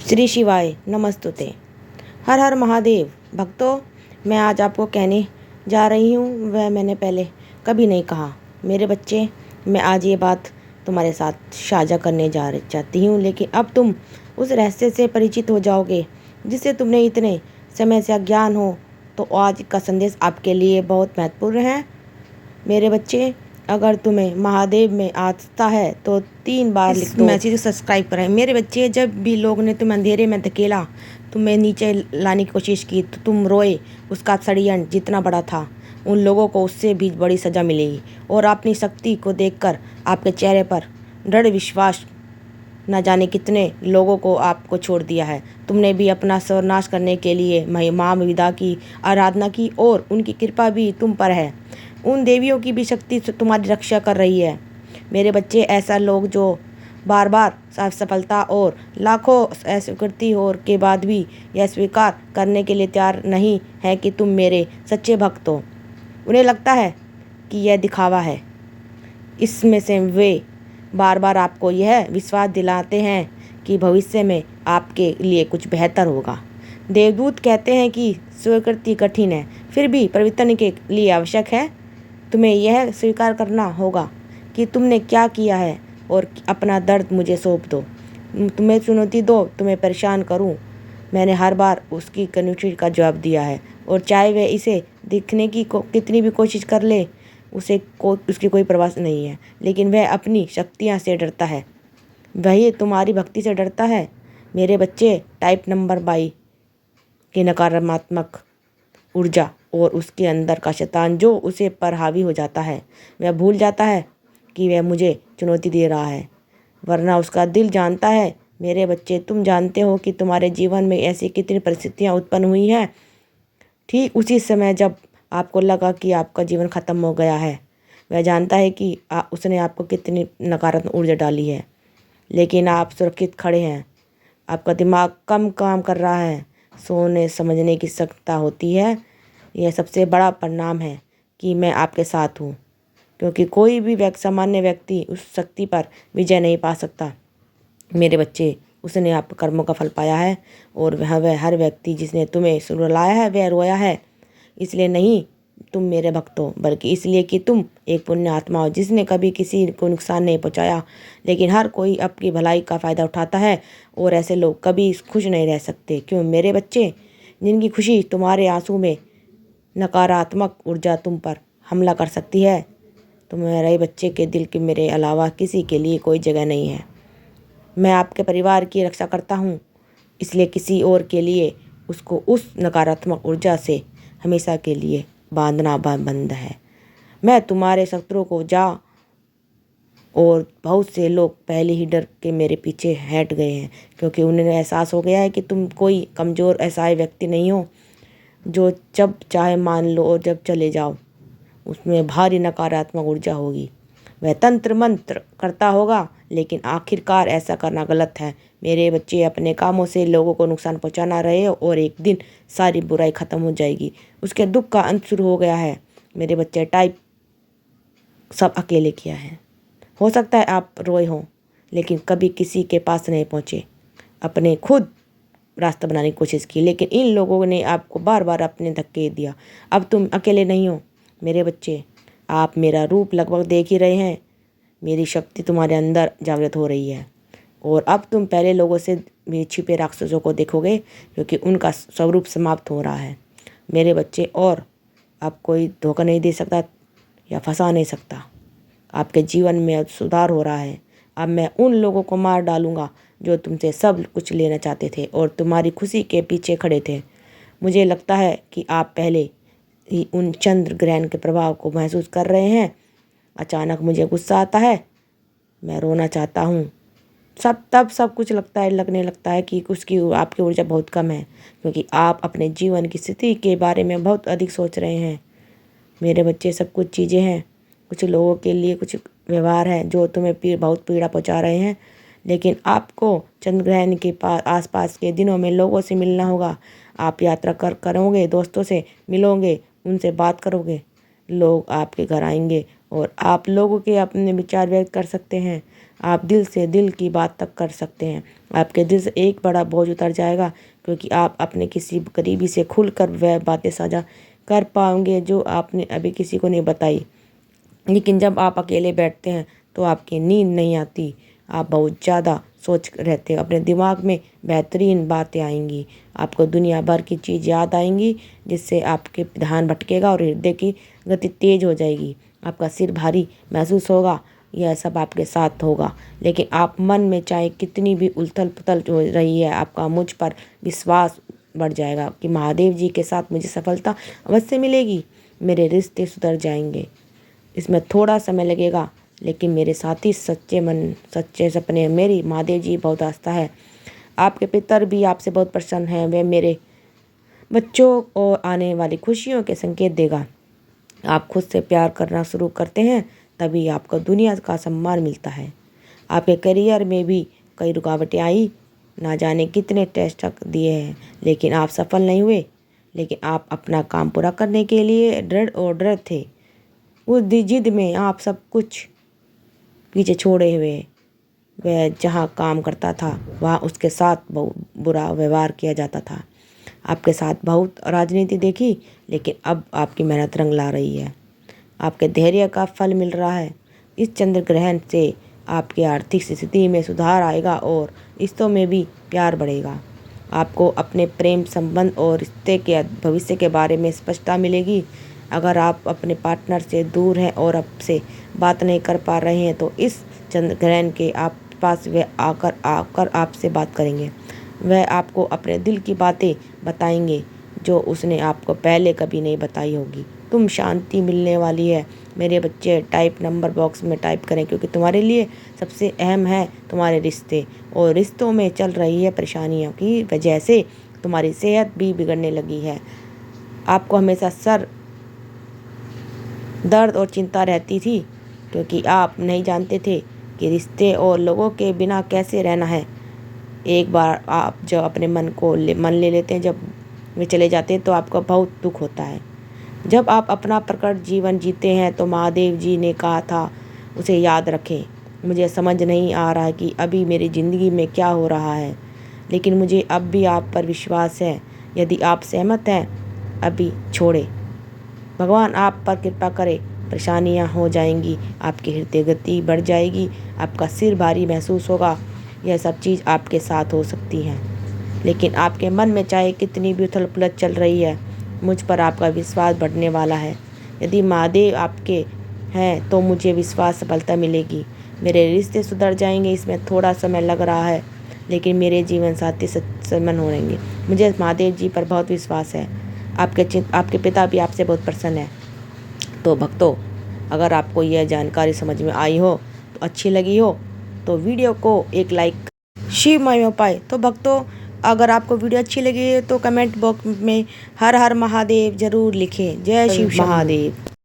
श्री शिवाय नमस्तुते। हर हर महादेव। भक्तों, मैं आज आपको कहने जा रही हूँ वह मैंने पहले कभी नहीं कहा। मेरे बच्चे, मैं आज ये बात तुम्हारे साथ साझा करने चाहती हूँ, लेकिन अब तुम उस रहस्य से परिचित हो जाओगे जिससे तुमने इतने समय से अज्ञान हो। तो आज का संदेश आपके लिए बहुत महत्वपूर्ण है। मेरे बच्चे, अगर तुम्हें महादेव में आस्था है तो 3 बार लिख दो। मैसेज सब्सक्राइब करें। मेरे बच्चे, जब भी लोग ने तुम्हें अंधेरे में धकेला, तुम्हें नीचे लाने की कोशिश की तो तुम रोए। उसका षड्यंत्र जितना बड़ा था, उन लोगों को उससे भी बड़ी सज़ा मिलेगी। और अपनी शक्ति को देखकर आपके चेहरे पर दृढ़ विश्वास, न जाने कितने लोगों को आपको छोड़ दिया है। तुमने भी अपना सर्वनाश करने के लिए माँ विदा की आराधना की और उनकी कृपा भी तुम पर है। उन देवियों की भी शक्ति तुम्हारी रक्षा कर रही है। मेरे बच्चे, ऐसा लोग जो बार बार सफलता और लाखों अस्वीकृति हो के बाद भी यह स्वीकार करने के लिए तैयार नहीं है कि तुम मेरे सच्चे भक्त हो, उन्हें लगता है कि यह दिखावा है। इसमें से वे बार बार आपको यह विश्वास दिलाते हैं कि भविष्य में आपके लिए कुछ बेहतर होगा। देवदूत कहते हैं कि स्वीकृति कठिन है, फिर भी परिवर्तन के लिए आवश्यक है। तुम्हें यह स्वीकार करना होगा कि तुमने क्या किया है और अपना दर्द मुझे सौंप दो। तुम्हें चुनौती दो, तुम्हें परेशान करूं। मैंने हर बार उसकी कन्विक्शन का जवाब दिया है, और चाहे वह इसे दिखने की कितनी भी कोशिश कर ले, उसकी कोई परवाह नहीं है। लेकिन वह अपनी शक्तियाँ से डरता है, वही तुम्हारी भक्ति से डरता है। मेरे बच्चे, टाइप नंबर 22 की नकारात्मक ऊर्जा और उसके अंदर का शैतान जो उसे पर हावी हो जाता है, वह भूल जाता है कि वह मुझे चुनौती दे रहा है, वरना उसका दिल जानता है। मेरे बच्चे, तुम जानते हो कि तुम्हारे जीवन में ऐसी कितनी परिस्थितियाँ उत्पन्न हुई हैं, ठीक उसी समय जब आपको लगा कि आपका जीवन खत्म हो गया है। वह जानता है कि उसने आपको कितनी नकारात्मक ऊर्जा डाली है, लेकिन आप सुरक्षित खड़े हैं। आपका दिमाग कम काम कर रहा है, सोचने समझने की क्षमता होती है। यह सबसे बड़ा परिणाम है कि मैं आपके साथ हूँ, क्योंकि कोई भी सामान्य व्यक्ति उस शक्ति पर विजय नहीं पा सकता। मेरे बच्चे, उसने आपके कर्मों का फल पाया है, और वह हर व्यक्ति जिसने तुम्हें रुलाया है वह रोया है। इसलिए नहीं तुम मेरे भक्त हो, बल्कि इसलिए कि तुम एक पुण्य आत्मा हो जिसने कभी किसी को नुकसान नहीं पहुंचाया। लेकिन हर कोई अपनी भलाई का फ़ायदा उठाता है, और ऐसे लोग कभी खुश नहीं रह सकते। क्यों मेरे बच्चे? जिनकी खुशी तुम्हारे आंसू में नकारात्मक ऊर्जा तुम पर हमला कर सकती है। तुम्हारे बच्चे के दिल के मेरे अलावा किसी के लिए कोई जगह नहीं है। मैं आपके परिवार की रक्षा करता हूँ, इसलिए किसी और के लिए उसको उस नकारात्मक ऊर्जा से हमेशा के लिए बांधना बंद है। मैं तुम्हारे शत्रुओं को और बहुत से लोग पहले ही डर के मेरे पीछे हट गए हैं, क्योंकि उन्हें एहसास हो गया है कि तुम कोई कमज़ोर असहाय व्यक्ति नहीं हो जो जब चाहे मान लो और जब चले जाओ। उसमें भारी नकारात्मक ऊर्जा होगी। वह तंत्र मंत्र करता होगा, लेकिन आखिरकार ऐसा करना गलत है। मेरे बच्चे, अपने कामों से लोगों को नुकसान पहुंचाना रहे हो, और एक दिन सारी बुराई खत्म हो जाएगी। उसके दुख का अंत शुरू हो गया है। मेरे बच्चे, टाइप सब अकेले किया है। हो सकता है आप रोए हों, लेकिन कभी किसी के पास नहीं पहुँचे। अपने खुद रास्ता बनाने की कोशिश की, लेकिन इन लोगों ने आपको बार बार अपने धक्के दिया। अब तुम अकेले नहीं हो मेरे बच्चे। आप मेरा रूप लगभग देख ही रहे हैं। मेरी शक्ति तुम्हारे अंदर जागृत हो रही है, और अब तुम पहले लोगों से भी छिपे राक्षसों को देखोगे, क्योंकि उनका स्वरूप समाप्त हो रहा है मेरे बच्चे। और अब कोई धोखा नहीं दे सकता या फंसा नहीं सकता। आपके जीवन में अब सुधार हो रहा है। अब मैं उन लोगों को मार डालूंगा जो तुमसे सब कुछ लेना चाहते थे और तुम्हारी खुशी के पीछे खड़े थे। मुझे लगता है कि आप पहले ही उन चंद्र ग्रहण के प्रभाव को महसूस कर रहे हैं। अचानक मुझे गुस्सा आता है, मैं रोना चाहता हूँ। सब कुछ लगने लगता है कि उसकी आपकी ऊर्जा बहुत कम है, क्योंकि आप अपने जीवन की स्थिति के बारे में बहुत अधिक सोच रहे हैं। मेरे बच्चे, सब कुछ चीज़ें हैं। कुछ लोगों के लिए कुछ व्यवहार है जो तुम्हें बहुत पीड़ा पहुंचा रहे हैं, लेकिन आपको चंद्रग्रहण के आसपास के दिनों में लोगों से मिलना होगा। आप यात्रा करोगे, दोस्तों से मिलोगे, उनसे बात करोगे। लोग आपके घर आएंगे और आप लोगों के अपने विचार व्यक्त कर सकते हैं। आप दिल से दिल की बात तक कर सकते हैं। आपके दिल से एक बड़ा बोझ उतर जाएगा, क्योंकि आप अपने किसी करीबी से खुलकर वह बातें साझा कर पाएंगे जो आपने अभी किसी को नहीं बताई। लेकिन जब आप अकेले बैठते हैं तो आपकी नींद नहीं आती, आप बहुत ज़्यादा सोच रहते हो, अपने दिमाग में बेहतरीन बातें आएंगी, आपको दुनिया भर की चीज़ याद आएंगी, जिससे आपके ध्यान भटकेगा और हृदय की गति तेज हो जाएगी। आपका सिर भारी महसूस होगा, यह सब आपके साथ होगा। लेकिन आप मन में चाहे कितनी भी उथल पुथल हो रही है, आपका मुझ पर विश्वास बढ़ जाएगा कि महादेव जी के साथ मुझे सफलता अवश्य मिलेगी, मेरे रिश्ते सुधर जाएंगे। इसमें थोड़ा समय लगेगा, लेकिन मेरे साथी सच्चे मन सच्चे सपने, मेरी महादेव जी बहुत आस्था है। आपके पितर भी आपसे बहुत प्रसन्न हैं, वे मेरे बच्चों और आने वाली खुशियों के संकेत देगा। आप खुद से प्यार करना शुरू करते हैं, तभी आपको दुनिया का सम्मान मिलता है। आपके करियर में भी कई रुकावटें आई, ना जाने कितने टेस्ट दिए हैं, लेकिन आप सफल नहीं हुए। लेकिन आप अपना काम पूरा करने के लिए दृढ़ थे। उस जिद में आप सब कुछ पीछे छोड़े हुए। वह जहाँ काम करता था वहाँ उसके साथ बहुत बुरा व्यवहार किया जाता था। आपके साथ बहुत राजनीति देखी, लेकिन अब आपकी मेहनत रंग ला रही है, आपके धैर्य का फल मिल रहा है। इस चंद्र ग्रहण से आपकी आर्थिक स्थिति में सुधार आएगा और रिश्तों में भी प्यार बढ़ेगा। आपको अपने प्रेम संबंध और रिश्ते के भविष्य के बारे में स्पष्टता मिलेगी। अगर आप अपने पार्टनर से दूर हैं और आपसे बात नहीं कर पा रहे हैं, तो इस चंद्र ग्रहण के आप पास वे आकर आपसे बात करेंगे। वह आपको अपने दिल की बातें बताएंगे जो उसने आपको पहले कभी नहीं बताई होगी। तुम शांति मिलने वाली है। मेरे बच्चे, टाइप नंबर बॉक्स में टाइप करें, क्योंकि तुम्हारे लिए सबसे अहम है तुम्हारे रिश्ते, और रिश्तों में चल रही है परेशानियों की वजह से तुम्हारी सेहत भी बिगड़ने लगी है। आपको हमेशा सर दर्द और चिंता रहती थी, क्योंकि आप नहीं जानते थे कि रिश्ते और लोगों के बिना कैसे रहना है। एक बार आप जब अपने मन ले लेते हैं, जब वे चले जाते हैं, तो आपको बहुत दुख होता है। जब आप अपना प्रकट जीवन जीते हैं, तो महादेव जी ने कहा था उसे याद रखें। मुझे समझ नहीं आ रहा है कि अभी मेरी ज़िंदगी में क्या हो रहा है, लेकिन मुझे अब भी आप पर विश्वास है। यदि आप सहमत हैं, अभी छोड़े। भगवान आप पर कृपा करे, परेशानियां हो जाएंगी, आपकी हृदय गति बढ़ जाएगी, आपका सिर भारी महसूस होगा। यह सब चीज़ आपके साथ हो सकती हैं, लेकिन आपके मन में चाहे कितनी भी उथल पुथल चल रही है, मुझ पर आपका विश्वास बढ़ने वाला है। यदि महादेव आपके हैं तो मुझे विश्वास सफलता मिलेगी, मेरे रिश्ते सुधर जाएंगे। इसमें थोड़ा समय लग रहा है, लेकिन मेरे जीवन साथी सत्समन हो रहेंगे। मुझे महादेव जी पर बहुत विश्वास है। आपके पिता भी आपसे बहुत प्रसन्न है। तो भक्तों, अगर आपको यह जानकारी समझ में आई हो, तो अच्छी लगी हो, तो वीडियो को एक लाइक। शिव महिमा पाए। तो भक्तों, अगर आपको वीडियो अच्छी लगी है तो कमेंट बॉक्स में हर हर महादेव जरूर लिखें। जय शिव महादेव।